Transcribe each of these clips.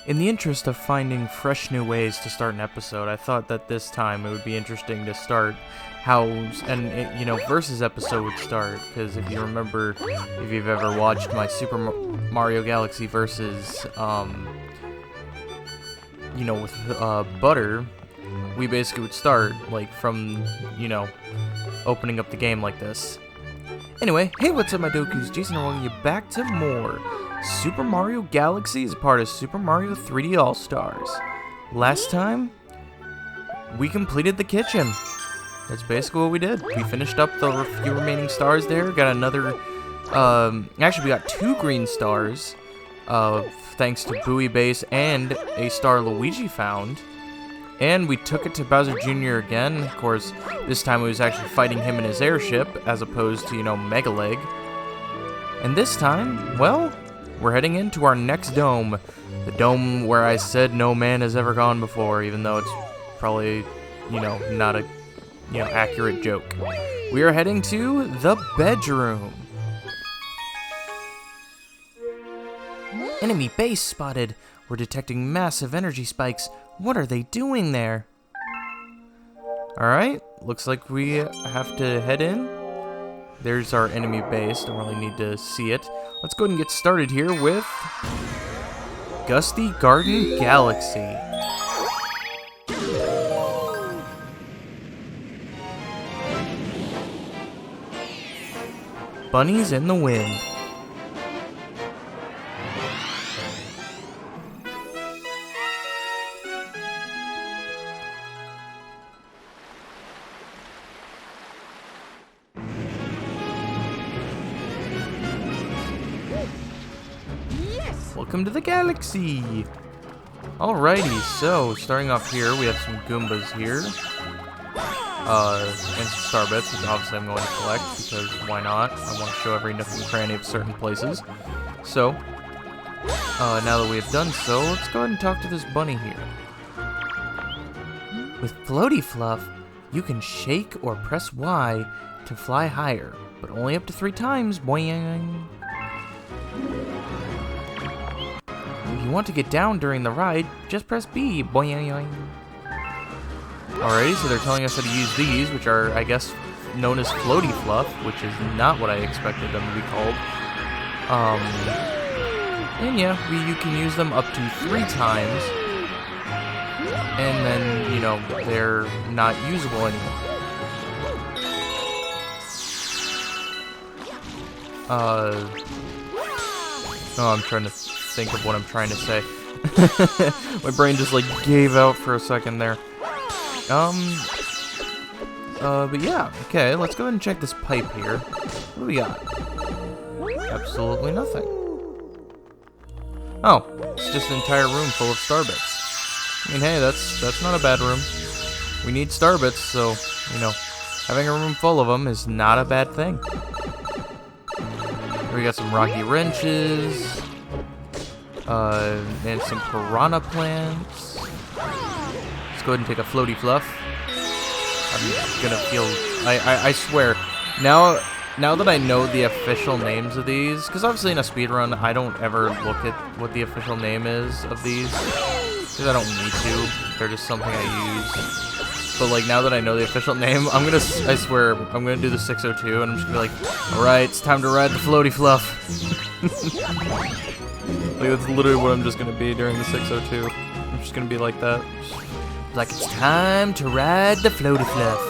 In the interest of finding fresh new ways to start an episode, I thought that this time it would be interesting to start how, versus episode would start, because if you remember, if you've ever watched my Super Mario Galaxy versus, with Butter, we basically would start, like, from, opening up the game like this. Anyway, hey, what's up, my Dokus? Jason, and welcome you back to more Super Mario Galaxy is part of Super Mario 3D All-Stars. Last time, we completed the kitchen. That's basically what we did. We finished up the few remaining stars there, got another, actually we got 2 green stars, thanks to Bowie Base and a star Luigi found. And we took it to Bowser Jr. again. Of course, this time we was actually fighting him in his airship, as opposed to, Mega Leg. And this time, well, we're heading into our next dome. The dome where I said no man has ever gone before, even though it's probably, not a, accurate joke. We are heading to the bedroom. Enemy base spotted. We're detecting massive energy spikes. What are they doing there? Alright, looks like we have to head in. There's our enemy base, don't really need to see it. Let's go ahead and get started here with Gusty Garden Galaxy. Bunnies in the wind. Welcome to the galaxy! Alrighty, so starting off here, we have some Goombas here. And some Starbits, which obviously I'm going to collect, because why not? I want to show every nook and cranny of certain places. So, now that we have done so, let's go ahead and talk to this bunny here. With Floaty Fluff, you can shake or press Y to fly higher, but only up to 3 times, boing! If you want to get down during the ride, just press B. Boing. Alrighty, so they're telling us how to use these, which are, I guess, known as Floaty Fluff, which is not what I expected them to be called. And yeah, you can use them up to 3 times, and then, they're not usable anymore. I'm trying to think of what I'm trying to say. My brain just gave out for a second there. But yeah, okay, let's go ahead and check this pipe here. What do we got? Absolutely nothing. Oh, it's just an entire room full of Starbits. I mean, hey, that's not a bad room. We need Starbits, so, having a room full of them is not a bad thing. We got some rocky wrenches. And some piranha plants. Let's go ahead and take a Floaty Fluff. I'm gonna feel... I swear, now that I know the official names of these, because obviously in a speedrun, I don't ever look at what the official name is of these, because I don't need to. They're just something I use. But, now that I know the official name, I swear, I'm gonna do the 602, and I'm just gonna be like, alright, it's time to ride the Floaty Fluff. That's literally what I'm just gonna be during the 602. I'm just gonna be like that. Like, it's time to ride the Floaty Fluff.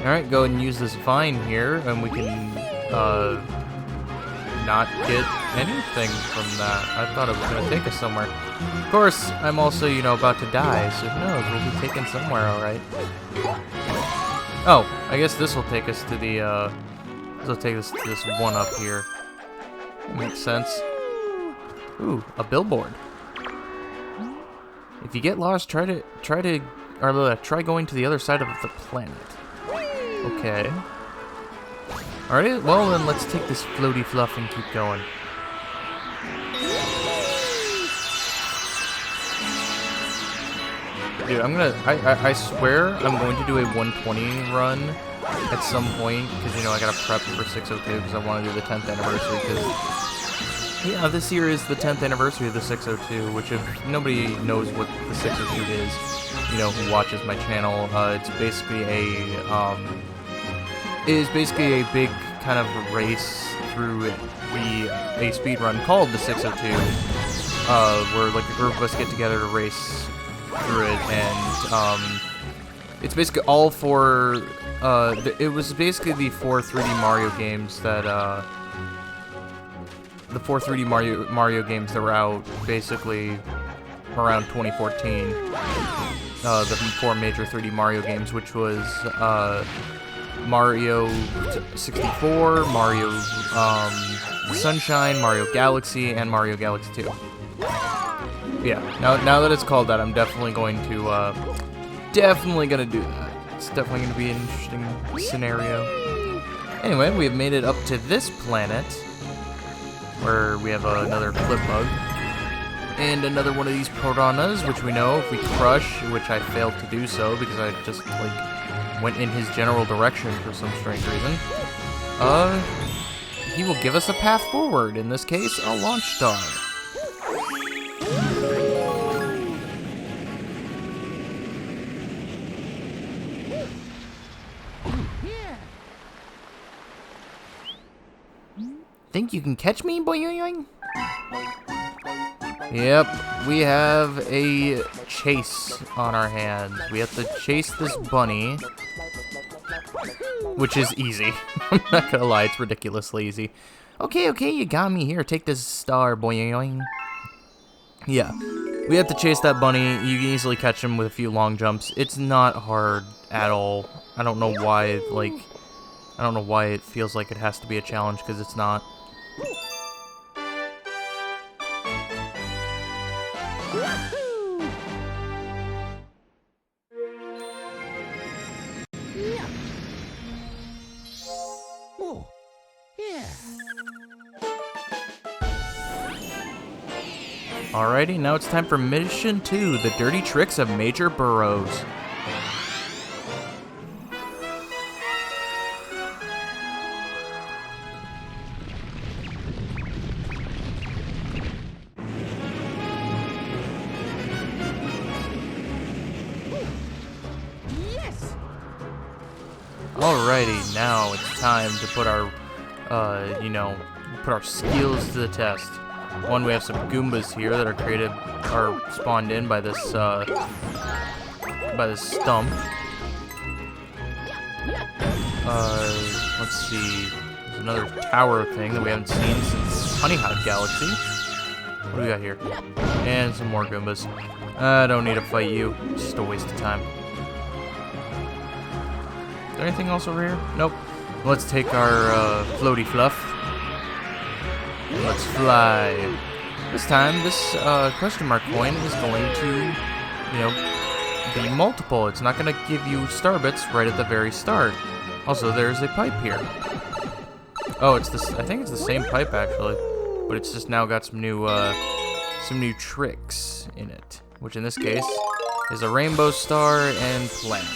Alright, go ahead and use this vine here, and we can, not get anything from that. I thought it was gonna take us somewhere. Of course, I'm also, about to die, so who knows, we'll be taken somewhere, alright. Oh, I guess this will take us to the, this will take us to this one up here. That makes sense. Ooh, a billboard. If you get lost, try going to the other side of the planet. Okay. Alright, well then let's take this Floaty Fluff and keep going. Dude, I swear I'm going to do a 120 run at some point, because, I gotta prep for 602, because I want to do the 10th anniversary, because Yeah, this year is the 10th anniversary of the 602, which if nobody knows what the 602 is, you know, who watches my channel, it's basically a big kind of race through a speed run called the 602, where like a group of us get together to race through it, and it's basically all for it was basically the four 3D Mario games that Mario games that were out basically around 2014. The four major 3D Mario games, which was Mario 64, Mario Sunshine, Mario Galaxy, and Mario Galaxy 2. Yeah, now that it's called that, I'm definitely going to do that. It's definitely going to be an interesting scenario. Anyway, we have made it up to this planet, where we have another flip bug, and another one of these piranhas, which we know if we crush, which I failed to do so because I just, like, went in his general direction for some strange reason, he will give us a path forward, in this case, a launch star. Think you can catch me, boing? Yep, we have a chase on our hands. We have to chase this bunny, which is easy. I'm not gonna lie, it's ridiculously easy. Okay, you got me here. Take this star, boing. Yeah, we have to chase that bunny. You can easily catch him with a few long jumps. It's not hard at all. I don't know why, it feels like it has to be a challenge, because it's not. Alrighty, now it's time for Mission 2, the dirty tricks of Major Burrows. Alrighty, now it's time to put our, put our skills to the test. One, we have some Goombas here that are spawned in by this stump. Let's see. There's another tower thing that we haven't seen since Honey Hot Galaxy. What do we got here? And some more Goombas. I don't need to fight you. It's just a waste of time. Is there anything else over here? Nope. Let's take our floaty fluff. Let's fly. This time, this question mark coin is going to, be multiple. It's not going to give you star bits right at the very start. Also, there's a pipe here. Oh, it's this. I think it's the same pipe actually, but it's just now got some new tricks in it, which in this case is a rainbow star and plant.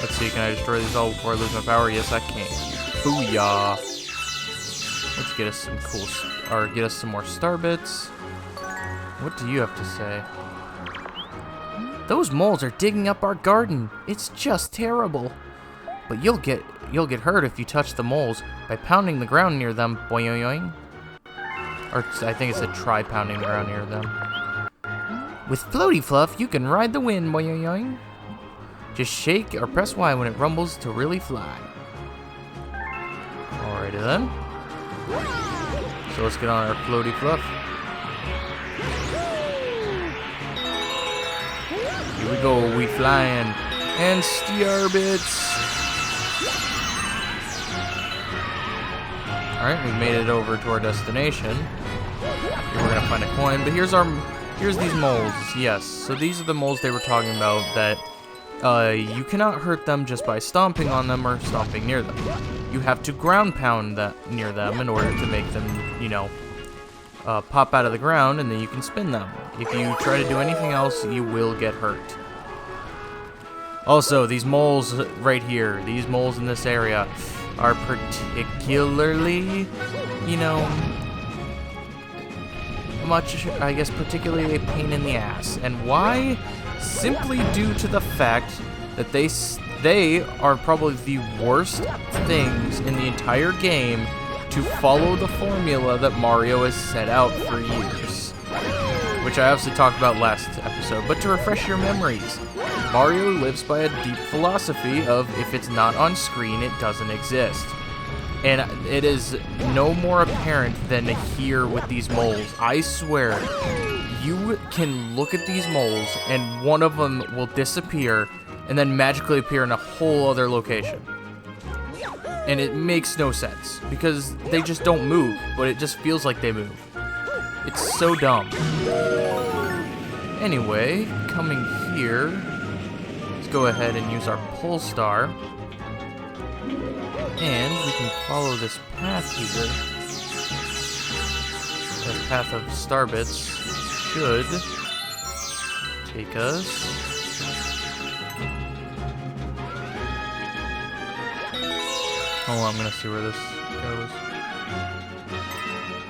Let's see, can I destroy these all before I lose my power? Yes, I can. Booyah! Let's get us some get us some more star bits. What do you have to say? Those moles are digging up our garden. It's just terrible. But you'll get hurt if you touch the moles by pounding the ground near them. Boing. Or I think it said try pounding the ground near them. With Floaty Fluff, you can ride the wind. Boing. Just shake or press Y when it rumbles to really fly. Alrighty then. So let's get on our Floaty Fluff. Here we go, we flying. And Starbits. Alright, we've made it over to our destination. Here we're gonna find a coin, but here's these moles. Yes, so these are the moles they were talking about that you cannot hurt them just by stomping on them or stomping near them. You have to ground pound near them in order to make them, pop out of the ground, and then you can spin them. If you try to do anything else, you will get hurt. Also, these moles right here, these moles in this area, are particularly, you know, particularly a pain in the ass. And why? Simply due to the fact that they are probably the worst things in the entire game to follow the formula that Mario has set out for years. Which I obviously talked about last episode, but to refresh your memories, Mario lives by a deep philosophy of if it's not on screen, it doesn't exist. And it is no more apparent than here with these moles. I swear, you can look at these moles and one of them will disappear and then magically appear in a whole other location. And it makes no sense because they just don't move, but it just feels like they move. It's so dumb. Anyway, coming here, let's go ahead and use our Pole Star. And we can follow this path here. This path of Starbits should take us. Oh, I'm gonna see where this goes.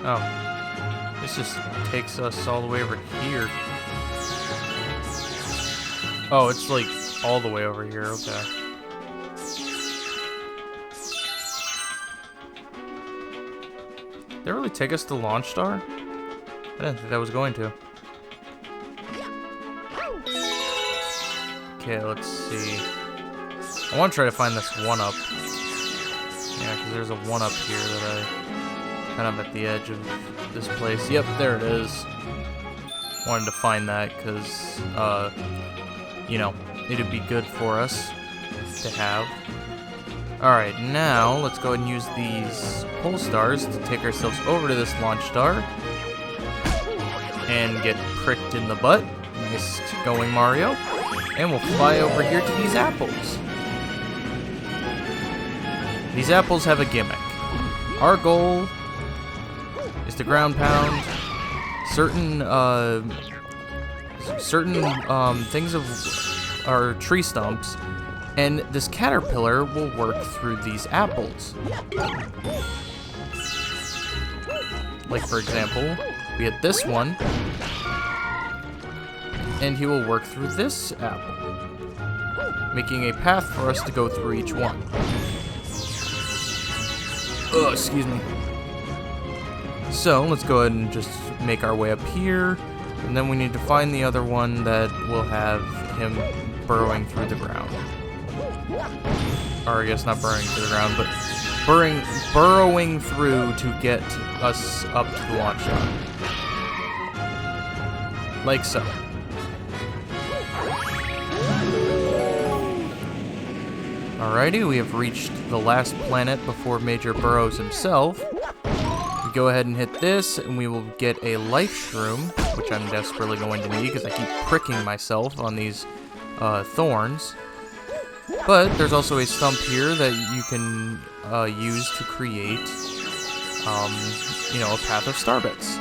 Oh, this just takes us all the way over here. Oh, it's like all the way over here, okay. Did it really take us to Launch Star? I didn't think that was going to. Okay, let's see. I want to try to find this 1-up. Yeah, because there's a 1-up here that I kind of at the edge of this place. Yep, there it is. Wanted to find that because, you know, it'd be good for us to have. Alright, now let's go ahead and use these pole stars to take ourselves over to this launch star and get pricked in the butt. Nice going, Mario. And we'll fly over here to these apples. These apples have a gimmick. Our goal is to ground pound certain things of our tree stumps, and this caterpillar will work through these apples. Like, for example, we hit this one, and he will work through this apple, making a path for us to go through each one. Oh, excuse me. So, let's go ahead and just make our way up here, and then we need to find the other one that will have him burrowing through the ground. Or I guess not burrowing through the ground, but burrowing through to get us up to the launch star. Like so. Alrighty, we have reached the last planet before Major Burrows himself. We go ahead and hit this, and we will get a life shroom, which I'm desperately going to need because I keep pricking myself on these thorns. But there's also a stump here that you can use to create, you know, a path of Starbits.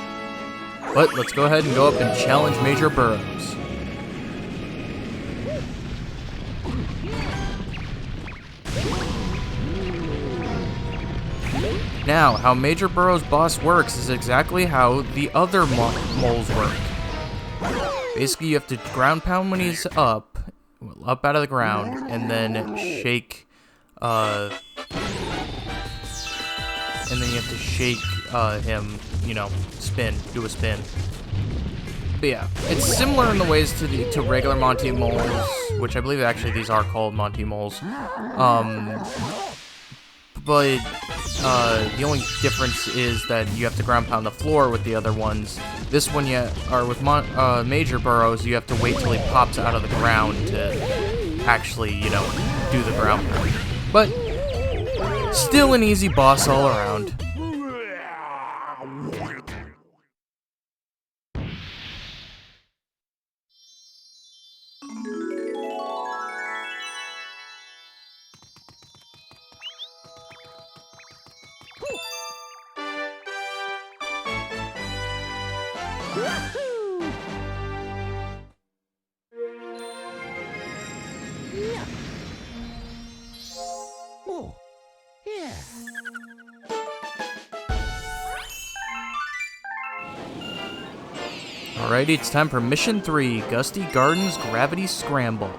But let's go ahead and go up and challenge Major Burrows. Now, how Major Burrow's boss works is exactly how the other moles work. Basically, you have to ground pound when he's up out of the ground, and then shake, and then you have to shake him, you know, do a spin. But yeah, it's similar in the ways to regular Monty moles, which I believe actually these are called Monty moles. But the only difference is that you have to ground pound the floor with the other ones. This one, with Major Burrows, you have to wait till he pops out of the ground to actually, you know, do the ground pound. But still an easy boss all around. Oh, yeah. Alrighty, it's time for Mission 3, Gusty Garden's Gravity Scramble.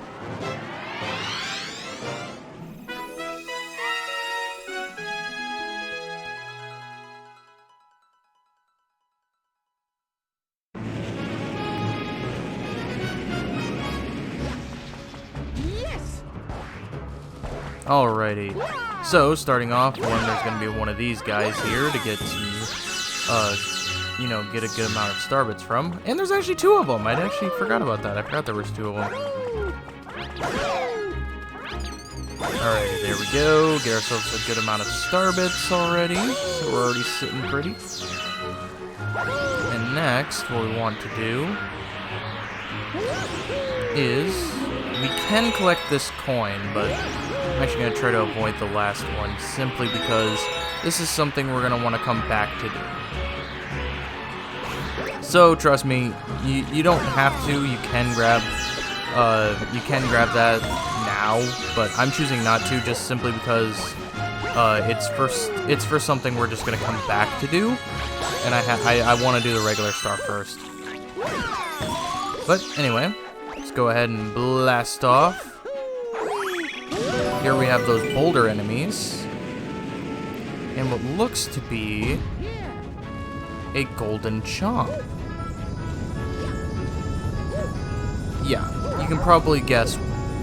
Alrighty, so starting off, there's going to be one of these guys here to get some, get a good amount of starbits from. And there's actually two of them. I actually forgot about that. I forgot there was two of them. Alrighty, there we go. Get ourselves a good amount of starbits already. So we're already sitting pretty. And next, what we want to do is we can collect this coin, but I'm actually going to try to avoid the last one simply because this is something we're going to want to come back to do. So trust me, you don't have to. You can grab that now, but I'm choosing not to just simply because it's for something we're just going to come back to do, and I want to do the regular star first. But anyway, let's go ahead and blast off. Here we have those boulder enemies, and what looks to be a golden chomp. Yeah, you can probably guess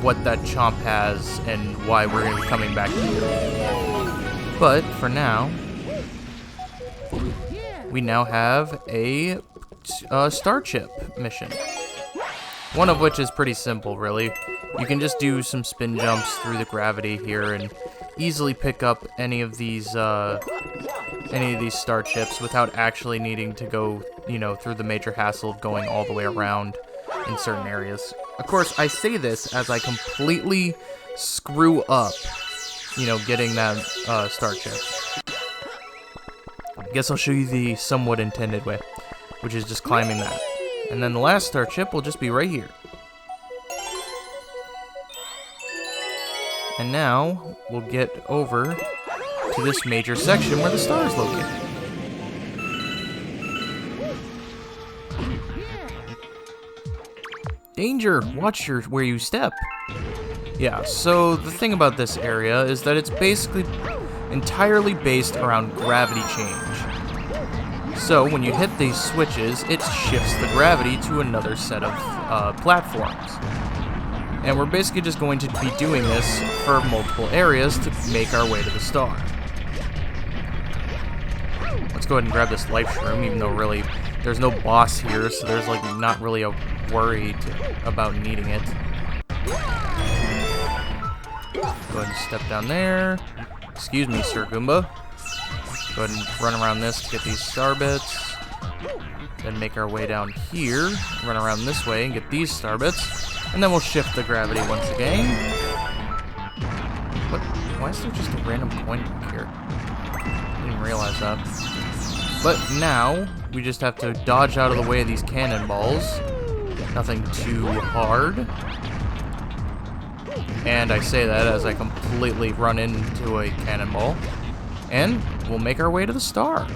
what that chomp has and why we're going to be coming back here. But for now, we now have a star chip mission. One of which is pretty simple, really. You can just do some spin jumps through the gravity here and easily pick up any of these star chips without actually needing to go, through the major hassle of going all the way around in certain areas. Of course, I say this as I completely screw up, getting that star chip. I guess I'll show you the somewhat intended way, which is just climbing that. And then the last star chip will just be right here. And now, we'll get over to this major section where the star is located. Danger! Watch where you step. Yeah, so the thing about this area is that it's basically entirely based around gravity change. So when you hit these switches, it shifts the gravity to another set of platforms. And we're basically just going to be doing this for multiple areas to make our way to the star. Let's go ahead and grab this life shroom, even though really there's no boss here, so there's like not really a worry about needing it. Go ahead and step down there. Excuse me, Sir Goomba. Go ahead and run around this to get these star bits. Then make our way down here, run around this way and get these star bits. And then we'll shift the gravity once again. What? Why is there just a random coin back here? I didn't realize that. But now, we just have to dodge out of the way of these cannonballs. Nothing too hard. And I say that as I completely run into a cannonball. And we'll make our way to the star.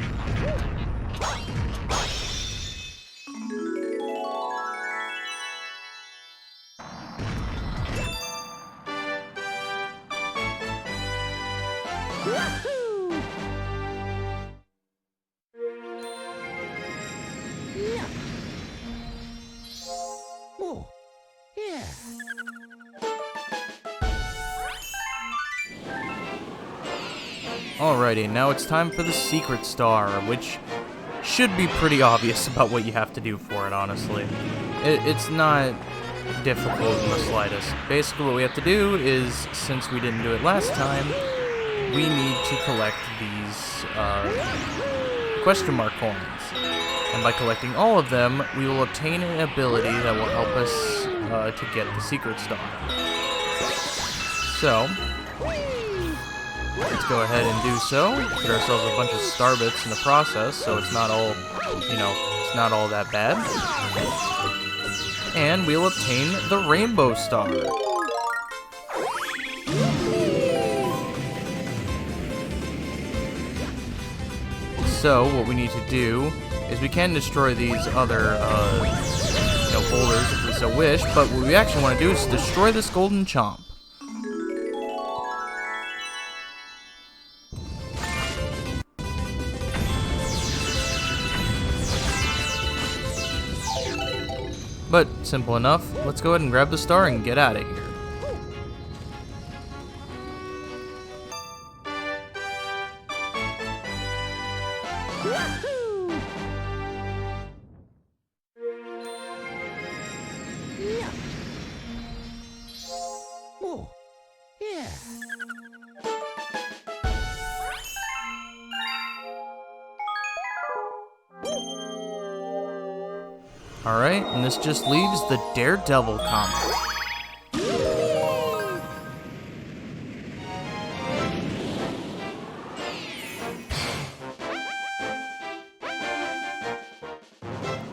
Oh, yeah. Alrighty, now it's time for the secret star, which should be pretty obvious about what you have to do for it, honestly. It's not difficult in the slightest. Basically what we have to do is, since we didn't do it last time, we need to collect these question mark coins. And by collecting all of them, we will obtain an ability that will help us to get the secret star. So, let's go ahead and do so. Get ourselves a bunch of star bits in the process, so it's not all, it's it's not all that bad. And we'll obtain the Rainbow Star. So, what we need to do is we can destroy these other, boulders if we so wish, but what we actually want to do is destroy this golden chomp. But, simple enough, let's go ahead and grab the star and get out of here. Oh, yeah. Alright, and this just leaves the Daredevil combat.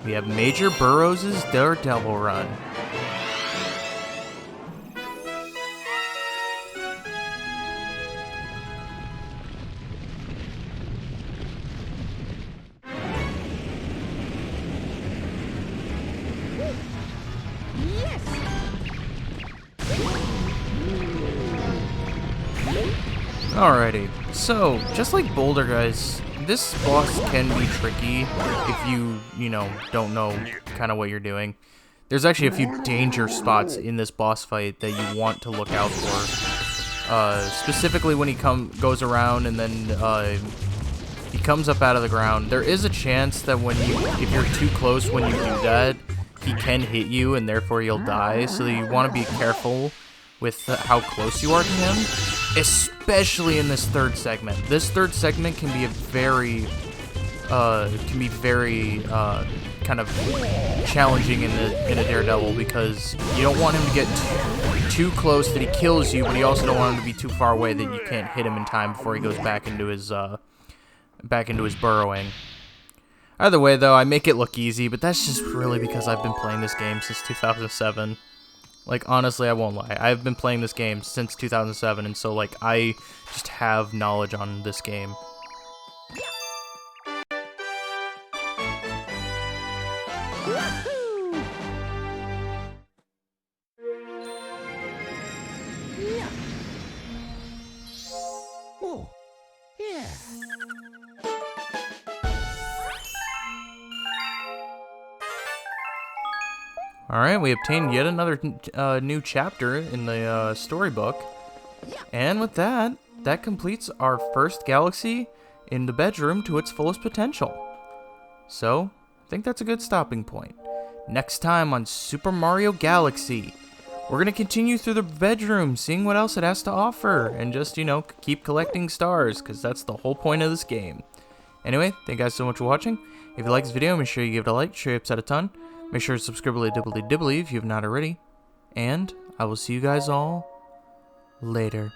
We have Major Burrows' Daredevil run. Alrighty, so, just like Boulder, guys, this boss can be tricky if you don't know kind of what you're doing. There's actually a few danger spots in this boss fight that you want to look out for. Specifically when he goes around and then he comes up out of the ground. There is a chance that if you're too close when you do that, he can hit you and therefore you'll die, so you want to be careful with how close you are to him, especially in this third segment. This third segment can be very kind of challenging in a Daredevil, because you don't want him to get too close that he kills you, but you also don't want him to be too far away that you can't hit him in time before he goes back into his burrowing. Either way, though, I make it look easy, but that's just really because I've been playing this game since 2007. Like, honestly, I won't lie. I've been playing this game since 2007, and so, like, I just have knowledge on this game. Oh, yeah. Alright, we obtained yet another new chapter in the storybook. And with that, that completes our first galaxy in the bedroom to its fullest potential. So, I think that's a good stopping point. Next time on Super Mario Galaxy, we're going to continue through the bedroom, seeing what else it has to offer, and just, keep collecting stars, because that's the whole point of this game. Anyway, thank you guys so much for watching. If you like this video, make sure you give it a like, share it upset a ton. Make sure to subscribe dibbly dibbly if you have not already. And I will see you guys all later.